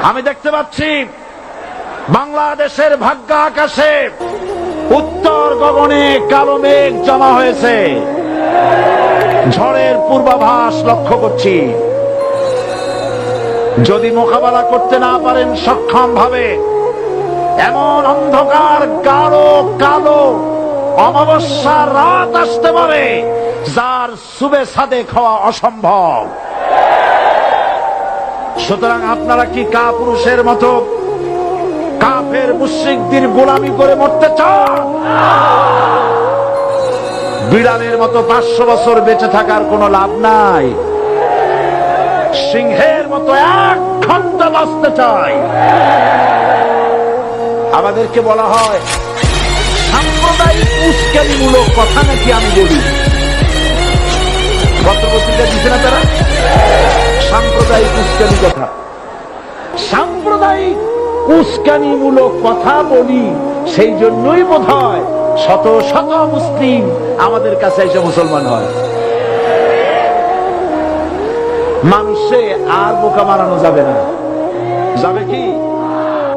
আমি দেখতে পাচ্ছি বাংলাদেশের ভাগ্য আকাশে উত্তর গগনে কালো মেঘ জমা হয়েছে, ঝড়ের পূর্বাভাস লক্ষ্য করছি। যদি মোকাবেলা করতে না পারেন সক্ষম ভাবে, এমন অন্ধকার গাঢ় কালো অমাবস্যার রাত আসতে পারে যার সুবে সাদেক হওয়া অসম্ভব। সুতরাং আপনারা কি কাপুরুষের মতো কাফের মুশরিকদের গোলামি করে মরতে চান? বিড়ালের মতো 500 বছর বেঁচে থাকার কোনো লাভ নাই। সিংহের মতো এক ঘন্টা বাঁচতে চাই। আমাদেরকে বলা হয় সাম্প্রদায়িক উস্কানিমূলক কথা নাকি আমি বলি। পত্রপত্রিকা দিচ্ছে না তারা সাম্প্রদায়িক উস্কানি কথা, সাম্প্রদায়িক উস্কানিমূলক কথা বলি। সেই জন্যই বোধ হয় শত শত মুসলিম আমাদের কাছে এসে মুসলমান হয়। মানুষে আর বোকা মারানো যাবে না। যাবে কি?